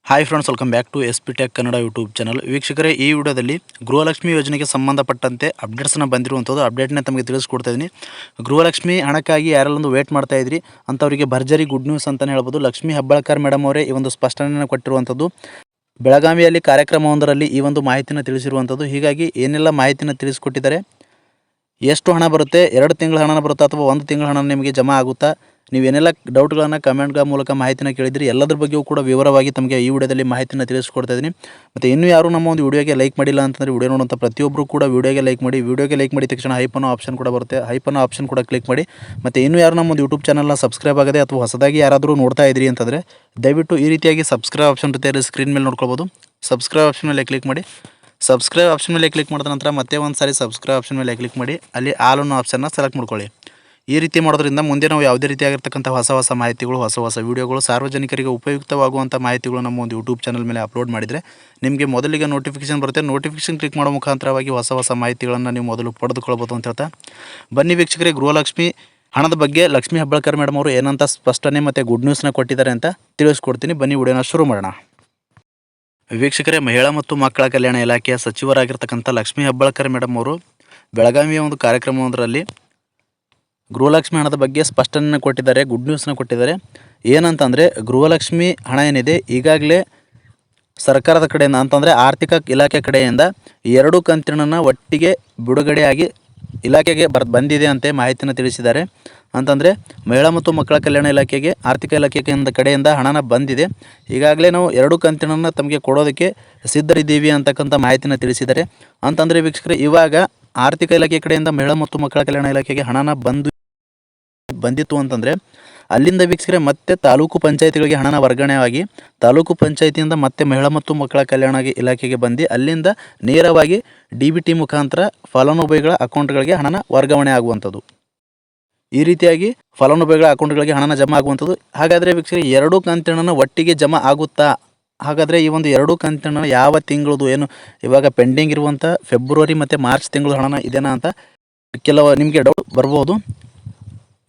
Hi friends, welcome back to S P tech Kannada YouTube channel. ವೀಕ್ಷಕರೇ, ಈ ವಿಡಿಯೋದಲ್ಲಿ ಗೃಹಲಕ್ಷ್ಮಿ ಯೋಜನೆಗೆ ಸಂಬಂಧಪಟ್ಟಂತೆ ಅಪ್ಡೇಟ್ಸ್ನ ಬಂದಿರುವಂಥದ್ದು ಅಪ್ಡೇಟ್ನ ತಮಗೆ ತಿಳಿಸ್ಕೊಡ್ತಾ ಇದ್ದೀನಿ. ಗೃಹಲಕ್ಷ್ಮಿ ಹಣಕ್ಕಾಗಿ ಯಾರೆಲ್ಲೊಂದು ವೇಟ್ ಮಾಡ್ತಾ ಇದ್ರಿ ಅಂಥವರಿಗೆ ಭರ್ಜರಿ ಗುಡ್ ನ್ಯೂಸ್ ಅಂತಲೇ ಹೇಳ್ಬೋದು. ಲಕ್ಷ್ಮೀ ಹೆಬ್ಬಾಳ್ಕರ್ ಮೇಡಮ್ ಅವರೇ ಈ ಒಂದು ಸ್ಪಷ್ಟನೆಯನ್ನು ಕೊಟ್ಟಿರುವಂಥದ್ದು. ಬೆಳಗಾವಿಯಲ್ಲಿ ಕಾರ್ಯಕ್ರಮವೊಂದರಲ್ಲಿ ಈ ಒಂದು ಮಾಹಿತಿನ ತಿಳಿಸಿರುವಂಥದ್ದು. ಹೀಗಾಗಿ ಏನೆಲ್ಲ ಮಾಹಿತಿನ ತಿಳಿಸ್ಕೊಟ್ಟಿದ್ದಾರೆ, ಎಷ್ಟು ಹಣ ಬರುತ್ತೆ, 2 ತಿಂಗಳ ಹಣ ಬರುತ್ತಾ ಅಥವಾ 1 ತಿಂಗಳ ಹಣ ನಿಮಗೆ ಜಮಾ ಆಗುತ್ತಾ, ನೀವೇನೆಲ್ಲ ಡೌಟ್ಗಳನ್ನು ಕಮೆಂಟ್ಗಳ ಮೂಲಕ ಮಾಹಿತಿನ ಕೇಳಿದ್ರಿ, ಎಲ್ಲದ್ರ ಬಗ್ಗೆಯೂ ಕೂಡ ವಿವರವಾಗಿ ತಮಗೆ ಈ ವಿಡಿಯೋದಲ್ಲಿ ಮಾಹಿತಿನ ತಿಳಿಸ್ಕೊಡ್ತಾ ಇದ್ದೀನಿ. ಮತ್ತು ಇನ್ನೂ ಯಾರು ನಮ್ಮ ಒಂದು ವಿಡಿಯೋಗೆ ಲೈಕ್ ಮಾಡಿಲ್ಲ ಅಂತಂದರೆ ವಿಡಿಯೋ ನೋಡುವಂಥ ಪ್ರತಿಯೊಬ್ಬರು ಕೂಡ ವಿಡಿಯೋಗೆ ಲೈಕ್ ಮಾಡಿ. ವಿಡಿಯೋಗೆ ಲೈಕ್ ಮಾಡಿದ ತಕ್ಷಣ ಹೈಪನ್ನೋ ಆಪ್ಷನ್ ಕೂಡ ಬರುತ್ತೆ, ಹೈಪನ್ನೋ ಆಪ್ಷನ್ ಕೂಡ ಕ್ಲಿಕ್ ಮಾಡಿ. ಮತ್ತು ಇನ್ನೂ ಯಾರು ನಮ್ಮ ಒಂದು ಯೂಟ್ಯೂಬ್ ಚಾನಲ್ನ ಸಬ್ಸ್ಕ್ರೈಬ್ ಆಗದೆ ಅಥವಾ ಹೊಸದಾಗಿ ಯಾರಾದರೂ ನೋಡ್ತಾ ಇದ್ರಿ ಅಂತಂದರೆ ದಯವಿಟ್ಟು ಈ ರೀತಿಯಾಗಿ ಸಬ್ಸ್ಕ್ರೈಬ್ ಆಪ್ಷನ್ ಇರುತ್ತೆ, ಸ್ಕ್ರೀನ್ ಮೇಲೆ ನೋಡ್ಕೊಳ್ಬೋದು. ಸಬ್ಸ್ಕ್ರೈಬ್ ಆಪ್ಷನ್ ಮೇಲೆ ಕ್ಲಿಕ್ ಮಾಡಿ. ಸಬ್ಸ್ಕ್ರೈಬ್ ಆಪ್ಷನ್ ಮೇಲೆ ಕ್ಲಿಕ್ ಮಾಡಿದ ನಂತರ ಮತ್ತೆ ಒಂದು ಸಾರಿ ಸಬ್ಸ್ಕ್ರೈಬ್ ಆಪ್ಷನ್ ಮೇಲೆ ಕ್ಲಿಕ್ ಮಾಡಿ, ಅಲ್ಲಿ ಆಲ್ ಅನ್ನೋ ಆಪ್ಷನ್ನ ಸೆಲೆಕ್ಟ್ ಮಾಡ್ಕೊಳ್ಳಿ. ಈ ರೀತಿ ಮಾಡೋದ್ರಿಂದ ಮುಂದೆ ನಾವು ಯಾವುದೇ ರೀತಿಯಾಗಿರ್ತಕ್ಕಂಥ ಹೊಸ ಮಾಹಿತಿಗಳು, ಹೊಸ ವೀಡಿಯೋಗಳು, ಸಾರ್ವಜನಿಕರಿಗೆ ಉಪಯುಕ್ತವಾಗುವಂಥ ಮಾಹಿತಿಗಳು ನಮ್ಮ ಒಂದು ಯೂಟ್ಯೂಬ್ ಚಾನಲ್ ಮೇಲೆ ಅಪ್ಲೋಡ್ ಮಾಡಿದರೆ ನಿಮಗೆ ಮೊದಲಿಗೆ ನೋಟಿಫಿಕೇಶನ್ ಬರುತ್ತೆ. ನೋಟಿಫಿಕೇಶನ್ ಕ್ಲಿಕ್ ಮಾಡೋ ಮುಖಾಂತರವಾಗಿ ಹೊಸ ಮಾಹಿತಿಗಳನ್ನು ನೀವು ಮೊದಲು ಪಡೆದುಕೊಳ್ಬೋದು ಅಂತ ಹೇಳ್ತಾ, ಬನ್ನಿ ವೀಕ್ಷಕರೇ, ಗೃಹಲಕ್ಷ್ಮಿ ಹಣದ ಬಗ್ಗೆ ಲಕ್ಷ್ಮೀ ಹೆಬ್ಬಾಳ್ಕರ್ ಮೇಡಮ್ ಅವರು ಏನಂತ ಸ್ಪಷ್ಟನೆ ಮತ್ತು ಗುಡ್ ನ್ಯೂಸ್ನ ಕೊಟ್ಟಿದ್ದಾರೆ ಅಂತ ತಿಳಿಸ್ಕೊಡ್ತೀನಿ. ಬನ್ನಿ ವಿಡಿಯೋನ ಶುರು ಮಾಡೋಣ. ವೀಕ್ಷಕರೇ, ಮಹಿಳಾ ಮತ್ತು ಮಕ್ಕಳ ಕಲ್ಯಾಣ ಇಲಾಖೆಯ ಸಚಿವರಾಗಿರ್ತಕ್ಕಂಥ ಲಕ್ಷ್ಮೀ ಹೆಬ್ಬಾಳ್ಕರ್ ಮೇಡಮ್ ಅವರು ಬೆಳಗಾವಿಯ ಒಂದು ಕಾರ್ಯಕ್ರಮವೊಂದರಲ್ಲಿ ಗೃಹಲಕ್ಷ್ಮಿ ಹಣದ ಬಗ್ಗೆ ಸ್ಪಷ್ಟನೆಯನ್ನು ಕೊಟ್ಟಿದ್ದಾರೆ, ಗುಡ್ ನ್ಯೂಸ್ನ ಕೊಟ್ಟಿದ್ದಾರೆ. ಏನಂತಂದರೆ, ಗೃಹಲಕ್ಷ್ಮಿ ಹಣ ಏನಿದೆ ಈಗಾಗಲೇ ಸರ್ಕಾರದ ಕಡೆಯಿಂದ ಅಂತಂದರೆ ಆರ್ಥಿಕ ಇಲಾಖೆ ಕಡೆಯಿಂದ 2 ಕಂತಿನ ಒಟ್ಟಿಗೆ ಬಿಡುಗಡೆಯಾಗಿ ಇಲಾಖೆಗೆ ಬಂದಿದೆ ಅಂತ ಮಾಹಿತಿಯನ್ನು ತಿಳಿಸಿದ್ದಾರೆ. ಅಂತಂದರೆ ಮಹಿಳಾ ಮತ್ತು ಮಕ್ಕಳ ಕಲ್ಯಾಣ ಇಲಾಖೆಗೆ ಆರ್ಥಿಕ ಇಲಾಖೆ ಕಡೆಯಿಂದ ಹಣನ ಬಂದಿದೆ. ಈಗಾಗಲೇ ನಾವು 2 ಕಂತಿನ ತಮಗೆ ಕೊಡೋದಕ್ಕೆ ಸಿದ್ಧರಿದ್ದೀವಿ ಅಂತಕ್ಕಂಥ ಮಾಹಿತಿನ ತಿಳಿಸಿದ್ದಾರೆ. ಅಂತಂದರೆ ವೀಕ್ಷಕರೇ, ಇವಾಗ ಆರ್ಥಿಕ ಇಲಾಖೆ ಕಡೆಯಿಂದ ಮಹಿಳಾ ಮತ್ತು ಮಕ್ಕಳ ಕಲ್ಯಾಣ ಇಲಾಖೆಗೆ ಹಣನ ಬಂದಿತ್ತು ಅಂತಂದರೆ ಅಲ್ಲಿಂದ ವೀಕ್ಷಕರೇ ಮತ್ತೆ ತಾಲೂಕು ಪಂಚಾಯತಿಗಳಿಗೆ ಹಣನ ವರ್ಗಾವಣೆಯಾಗಿ ತಾಲೂಕು ಪಂಚಾಯತಿಯಿಂದ ಮತ್ತೆ ಮಹಿಳಾ ಮತ್ತು ಮಕ್ಕಳ ಕಲ್ಯಾಣ ಇಲಾಖೆಗೆ ಬಂದು ಅಲ್ಲಿಂದ ನೇರವಾಗಿ DBT ಮುಖಾಂತರ ಫಲಾನುಭವಿಗಳ ಅಕೌಂಟ್ಗಳಿಗೆ ಹಣನ ವರ್ಗಾವಣೆ ಆಗುವಂಥದ್ದು. ಈ ರೀತಿಯಾಗಿ ಫಲಾನುಭವಿಗಳ ಅಕೌಂಟ್ಗಳಿಗೆ ಹಣನ ಜಮಾ ಆಗುವಂಥದ್ದು. ಹಾಗಾದರೆ ವೀಕ್ಷಕರೇ, 2 ಕಂತಿನ ಒಟ್ಟಿಗೆ ಜಮಾ ಆಗುತ್ತಾ? ಹಾಗಾದರೆ ಈ ಒಂದು 2 ಕಂತಿನ ಯಾವ ತಿಂಗಳದು ಏನು ಇವಾಗ ಪೆಂಡಿಂಗ್ ಇರುವಂಥ ಫೆಬ್ರವರಿ ಮತ್ತು ಮಾರ್ಚ್ ತಿಂಗಳು ಹಣನ ಇದೇನಾ ಅಂತ ಕೆಲವು ನಿಮಗೆ ಡೌಟ್ ಬರ್ಬೋದು.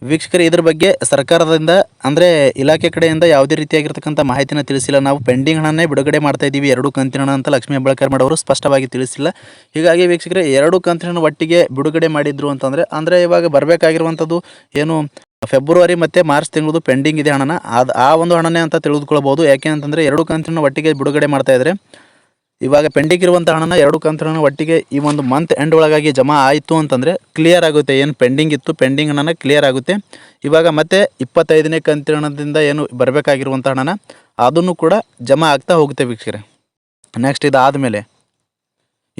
ವೀಕ್ಷಕರೇ, ಇದ್ರ ಬಗ್ಗೆ ಸರ್ಕಾರದಿಂದ ಅಂದರೆ ಇಲಾಖೆ ಕಡೆಯಿಂದ ಯಾವುದೇ ರೀತಿಯಾಗಿರ್ತಕ್ಕಂಥ ಮಾಹಿತಿನ ತಿಳಿಸಿಲ್ಲ. ನಾವು ಪೆಂಡಿಂಗ್ ಹಣನೇ ಬಿಡುಗಡೆ ಮಾಡ್ತಾ ಇದ್ದೀವಿ 2 ಕಂತಿನ ಹಣ ಅಂತ ಲಕ್ಷ್ಮೀ ಹೆಬ್ಬಾಳ್ಕರ್ ಮಾಡೋರು ಸ್ಪಷ್ಟವಾಗಿ ತಿಳಿಸಿಲ್ಲ. ಹೀಗಾಗಿ ವೀಕ್ಷಕರೇ, 2 ಕಂತಿನ ಒಟ್ಟಿಗೆ ಬಿಡುಗಡೆ ಮಾಡಿದ್ರು ಅಂದರೆ ಇವಾಗ ಬರಬೇಕಾಗಿರುವಂಥದ್ದು ಏನು ಫೆಬ್ರವರಿ ಮತ್ತು ಮಾರ್ಚ್ ತಿಂಗಳದು ಪೆಂಡಿಂಗ್ ಇದೆ ಹಣನ, ಆ ಒಂದು ಹಣನೇ ಅಂತ ತಿಳಿದುಕೊಳ್ಬೋದು. ಯಾಕೆ ಅಂತಂದರೆ 2 ಕಂತಿನ ಒಟ್ಟಿಗೆ ಬಿಡುಗಡೆ ಮಾಡ್ತಾ ಇದ್ದಾರೆ. ಇವಾಗ ಪೆಂಡಿಂಗ್ ಇರುವಂಥ ಹಣನ 2 ಕಂತಿನ ಒಟ್ಟಿಗೆ ಈ ಒಂದು ಮಂತ್ ಎಂಡ್ ಒಳಗಾಗಿ ಜಮಾ ಆಯಿತು ಅಂತಂದರೆ ಕ್ಲಿಯರ್ ಆಗುತ್ತೆ. ಏನು ಪೆಂಡಿಂಗ್ ಇತ್ತು ಪೆಂಡಿಂಗ್ ಹಣನ ಕ್ಲಿಯರ್ ಆಗುತ್ತೆ. ಇವಾಗ ಮತ್ತೆ 25ನೇ ಕಂತಿನದಿಂದ ಏನು ಬರಬೇಕಾಗಿರುವಂಥ ಹಣನ ಅದನ್ನು ಕೂಡ ಜಮಾ ಆಗ್ತಾ ಹೋಗುತ್ತೆ ವೀಕ್ಷಕರೇ. ನೆಕ್ಸ್ಟ್ ಇದಾದಮೇಲೆ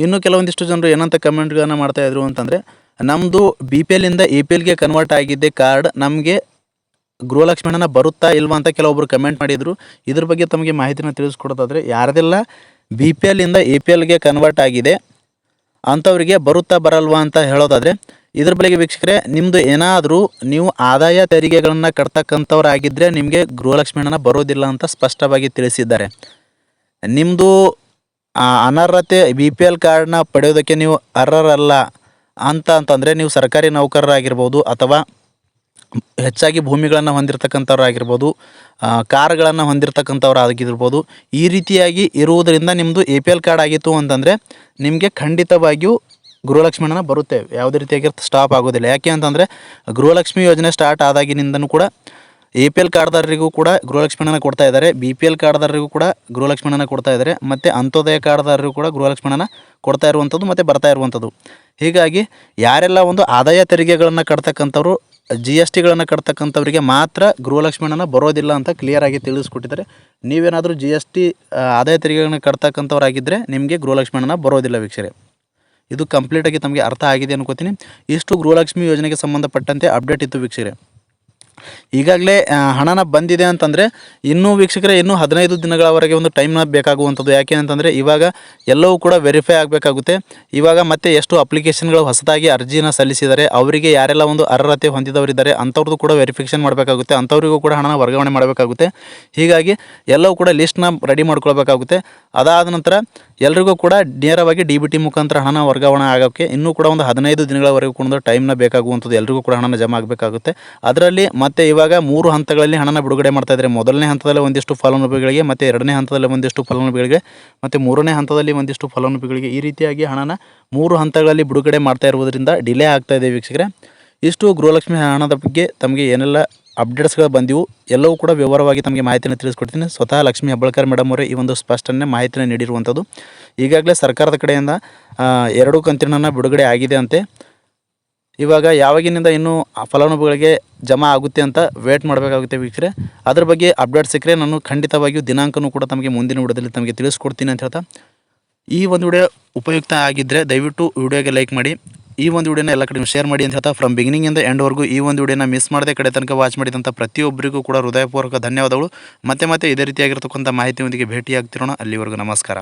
ಇನ್ನೂ ಕೆಲವೊಂದಿಷ್ಟು ಜನರು ಏನಂತ ಕಮೆಂಟ್ಗಳನ್ನು ಮಾಡ್ತಾಯಿದ್ರು ಅಂತಂದರೆ, ನಮ್ಮದು BPLಯಿಂದ APLಗೆ ಕನ್ವರ್ಟ್ ಆಗಿದ್ದೆ ಕಾರ್ಡ್, ನಮಗೆ ಗೃಹಲಕ್ಷ್ಮಿ ಹಣ ಬರುತ್ತಾ ಇಲ್ವಾ ಅಂತ ಕೆಲವೊಬ್ಬರು ಕಮೆಂಟ್ ಮಾಡಿದರು. ಇದ್ರ ಬಗ್ಗೆ ತಮಗೆ ಮಾಹಿತಿನ ತಿಳಿಸ್ಕೊಡೋದಾದರೆ, ಯಾರದೆಲ್ಲ BPLಯಿಂದ APLಗೆ ಕನ್ವರ್ಟ್ ಆಗಿದೆ ಅಂಥವರಿಗೆ ಬರುತ್ತಾ ಬರಲ್ವಾ ಅಂತ ಹೇಳೋದಾದರೆ, ಇದ್ರ ಬಗ್ಗೆ ವೀಕ್ಷಕರೇ, ನಿಮ್ಮದು ಏನಾದರೂ ನೀವು ಆದಾಯ ತೆರಿಗೆಗಳನ್ನು ಕಟ್ತಕ್ಕಂಥವ್ರಾಗಿದ್ದರೆ ನಿಮಗೆ ಗೃಹಲಕ್ಷ್ಮಿ ಹಣ ಬರೋದಿಲ್ಲ ಅಂತ ಸ್ಪಷ್ಟವಾಗಿ ತಿಳಿಸಿದ್ದಾರೆ. ನಿಮ್ಮದು ಅನರ್ಹತೆ BPL ಕಾರ್ಡ್ನ ಪಡೆಯೋದಕ್ಕೆ ನೀವು ಅರ್ಹರಲ್ಲ ಅಂತಂದರೆ ನೀವು ಸರ್ಕಾರಿ ನೌಕರರಾಗಿರ್ಬೋದು ಅಥವಾ ಹೆಚ್ಚಾಗಿ ಭೂಮಿಗಳನ್ನು ಹೊಂದಿರತಕ್ಕಂಥವ್ರಾಗಿರ್ಬೋದು, ಕಾರ್ಗಳನ್ನು ಹೊಂದಿರತಕ್ಕಂಥವ್ರು ಆಗಿರ್ಬೋದು. ಈ ರೀತಿಯಾಗಿ ಇರುವುದರಿಂದ ನಿಮ್ಮದು APL ಕಾರ್ಡ್ ಆಗಿತ್ತು ಅಂತಂದರೆ ನಿಮಗೆ ಖಂಡಿತವಾಗಿಯೂ ಗೃಹಲಕ್ಷ್ಮಿ ಹಣ ಬರುತ್ತೆ, ಯಾವುದೇ ರೀತಿಯಾಗಿ ಸ್ಟಾಪ್ ಆಗೋದಿಲ್ಲ. ಯಾಕೆ ಅಂತಂದರೆ ಗೃಹಲಕ್ಷ್ಮಿ ಯೋಜನೆ ಸ್ಟಾರ್ಟ್ ಆದಾಗಿನಿಂದನೂ ಕೂಡ APL ಕಾರ್ಡ್ದಾರರಿಗೂ ಕೂಡ ಗೃಹಲಕ್ಷ್ಮಿ ಹಣ ಕೊಡ್ತಾ ಇದ್ದಾರೆ, BPL ಕಾರ್ಡ್ದಾರರಿಗೂ ಕೂಡ ಗೃಹಲಕ್ಷ್ಮಿ ಹಣ ಕೊಡ್ತಾ ಇದ್ದಾರೆ, ಮತ್ತು ಅಂತ್ಯೋದಯ ಕಾರ್ಡ್ದಾರರಿಗೂ ಕೂಡ ಗೃಹಲಕ್ಷ್ಮಿ ಹಣ ಕೊಡ್ತಾ ಇರುವಂಥದ್ದು ಮತ್ತು ಬರ್ತಾ ಇರುವಂಥದ್ದು. ಹೀಗಾಗಿ ಯಾರೆಲ್ಲ ಒಂದು ಆದಾಯ ತೆರಿಗೆಗಳನ್ನು ಕಟ್ತಕ್ಕಂಥವ್ರು, GSTಗಳನ್ನು ಕಟ್ತಕ್ಕಂಥವ್ರಿಗೆ ಮಾತ್ರ ಗೃಹಲಕ್ಷ್ಮಿ ಹಣ ಬರೋದಿಲ್ಲ ಅಂತ ಕ್ಲಿಯರಾಗಿ ತಿಳಿಸ್ಕೊಟ್ಟಿದ್ದಾರೆ. ನೀವೇನಾದರೂ GST ಆದಾಯ ತೆರಿಗೆಗಳನ್ನು ಕಟ್ತಕ್ಕಂಥವ್ರಾಗಿದ್ದರೆ ನಿಮಗೆ ಗೃಹಲಕ್ಷ್ಮಿ ಹಣ ಬರೋದಿಲ್ಲ ವೀಕ್ಷಕರೇ. ಇದು ಕಂಪ್ಲೀಟಾಗಿ ತಮಗೆ ಅರ್ಥ ಆಗಿದೆ ಅನ್ಕೋತೀನಿ. ಇಷ್ಟು ಗೃಹಲಕ್ಷ್ಮಿ ಯೋಜನೆಗೆ ಸಂಬಂಧಪಟ್ಟಂತೆ ಅಪ್ಡೇಟ್ ಇತ್ತು ವೀಕ್ಷಕರೇ. ಈಗಾಗಲೇ ಹಣನ ಬಂದಿದೆ ಅಂತಂದರೆ ಇನ್ನೂ ವೀಕ್ಷಕರೇ, ಇನ್ನೂ 15 ದಿನಗಳವರೆಗೆ ಒಂದು ಟೈಮ್ನ ಬೇಕಾಗುವಂಥದ್ದು. ಯಾಕೆ ಅಂತಂದರೆ ಇವಾಗ ಎಲ್ಲವೂ ಕೂಡ ವೆರಿಫೈ ಆಗಬೇಕಾಗುತ್ತೆ. ಇವಾಗ ಮತ್ತೆ ಎಷ್ಟು ಅಪ್ಲಿಕೇಶನ್ಗಳು ಹೊಸದಾಗಿ ಅರ್ಜಿನ ಸಲ್ಲಿಸಿದ್ದಾರೆ, ಅವರಿಗೆ ಯಾರೆಲ್ಲ ಒಂದು ಅರ್ಹತೆ ಹೊಂದಿದವರಿದ್ದಾರೆ ಅಂಥವ್ರದ್ದು ಕೂಡ ವೆರಿಫಿಕೇಷನ್ ಮಾಡಬೇಕಾಗುತ್ತೆ, ಅಂಥವರಿಗೂ ಕೂಡ ಹಣನ ವರ್ಗಾವಣೆ ಮಾಡಬೇಕಾಗುತ್ತೆ. ಹೀಗಾಗಿ ಎಲ್ಲವೂ ಕೂಡ ಲಿಸ್ಟ್ನ ರೆಡಿ ಮಾಡ್ಕೊಳ್ಬೇಕಾಗುತ್ತೆ. ಅದಾದ ನಂತರ ಎಲ್ರಿಗೂ ಕೂಡ ನೇರವಾಗಿ DBT ಮುಖಾಂತರ ಹಣನ ವರ್ಗಾವಣೆ ಆಗೋಕ್ಕೆ ಇನ್ನೂ ಕೂಡ ಒಂದು 15 ದಿನಗಳವರೆಗೂ ಕೂಡ ಟೈಮ್ನ ಬೇಕಾಗುವಂಥದ್ದು. ಎಲ್ರಿಗೂ ಕೂಡ ಹಣನ ಜಮಾ ಆಗಬೇಕಾಗುತ್ತೆ. ಅದರಲ್ಲಿ ಮತ್ತು ಇವಾಗ 3 ಹಂತಗಳಲ್ಲಿ ಹಣನ ಬಿಡುಗಡೆ ಮಾಡ್ತಾ ಇದ್ದಾರೆ. ಮೊದಲನೇ ಹಂತದಲ್ಲಿ ಒಂದಿಷ್ಟು ಫಲಾನುಭವಿಗಳಿಗೆ, ಮತ್ತು ಎರಡನೇ ಹಂತದಲ್ಲಿ ಒಂದಿಷ್ಟು ಫಲಾನುಭವಿಗಳಿಗೆ, ಮತ್ತು ಮೂರನೇ ಹಂತದಲ್ಲಿ ಒಂದಿಷ್ಟು ಫಲಾನುಭವಿಗಳಿಗೆ, ಈ ರೀತಿಯಾಗಿ ಹಣನ 3 ಹಂತಗಳಲ್ಲಿ ಬಿಡುಗಡೆ ಮಾಡ್ತಾ ಇರುವುದರಿಂದ ಡಿಲೇ ಆಗ್ತಾ ಇದೆ ವೀಕ್ಷಕರೇ. ಇಷ್ಟು ಗೃಹಲಕ್ಷ್ಮಿ ಹಣದ ಬಗ್ಗೆ ತಮಗೆ ಏನೆಲ್ಲ ಅಪ್ಡೇಟ್ಸ್ಗಳು ಬಂದಿವು ಎಲ್ಲವೂ ಕೂಡ ವಿವರವಾಗಿ ತಮಗೆ ಮಾಹಿತಿಯನ್ನು ತಿಳಿಸ್ಕೊಡ್ತೀನಿ. ಸ್ವತಃ ಲಕ್ಷ್ಮೀ ಹೆಬ್ಬಾಳ್ಕರ್ ಮೇಡಮ್ ಅವರೇ ಈ ಒಂದು ಸ್ಪಷ್ಟನೆ ಮಾಹಿತಿಯನ್ನು ನೀಡಿರುವಂಥದ್ದು. ಈಗಾಗಲೇ ಸರ್ಕಾರದ ಕಡೆಯಿಂದ 2 ಕಂತಿನ ಬಿಡುಗಡೆ ಆಗಿದೆ ಅಂತೆ. ಇವಾಗ ಯಾವಾಗಿನಿಂದ ಇನ್ನೂ ಫಲಾನುಭವಿಗಳಿಗೆ ಜಮಾ ಆಗುತ್ತೆ ಅಂತ ವೇಟ್ ಮಾಡಬೇಕಾಗುತ್ತೆ ವೀಕ್ಷಕರೇ. ಅದ್ರ ಬಗ್ಗೆ ಅಪ್ಡೇಟ್ ಸಿಕ್ಕರೆ ನಾನು ಖಂಡಿತವಾಗಿಯೂ ದಿನಾಂಕನೂ ಕೂಡ ತಮಗೆ ಮುಂದಿನ ವಿಡಿಯೋದಲ್ಲಿ ತಮಗೆ ತಿಳಿಸ್ಕೊಡ್ತೀನಿ ಅಂತ ಹೇಳ್ತಾ, ಈ ಒಂದು ವಿಡಿಯೋ ಉಪಯುಕ್ತ ಆಗಿದ್ದರೆ ದಯವಿಟ್ಟು ವಿಡಿಯೋಗೆ ಲೈಕ್ ಮಾಡಿ, ಈ ಒಂದು ವಿಡಿಯೋನ ಎಲ್ಲ ಕಡೆ ಶೇರ್ ಮಾಡಿ ಅಂತ ಹೇಳ್ತಾ, ಫ್ರಮ್ ಬಿಗಿನಿಂಗಿಂದ ಎಂಡ್ವರೆಗೂ ಈ ಒಂದು ವಿಡಿಯೋನ ಮಿಸ್ ಮಾಡದೆ ಕಡೆ ತನಕ ವಾಚ್ ಮಾಡಿದಂಥ ಪ್ರತಿಯೊಬ್ಬರಿಗೂ ಕೂಡ ಹೃದಯಪೂರ್ವಕ ಧನ್ಯವಾದಗಳು. ಮತ್ತೆ ಇದೇ ರೀತಿಯಾಗಿರ್ತಕ್ಕಂಥ ಮಾಹಿತಿಯೊಂದಿಗೆ ಭೇಟಿಯಾಗ್ತಿರೋಣ. ಅಲ್ಲಿವರೆಗೂ ನಮಸ್ಕಾರ.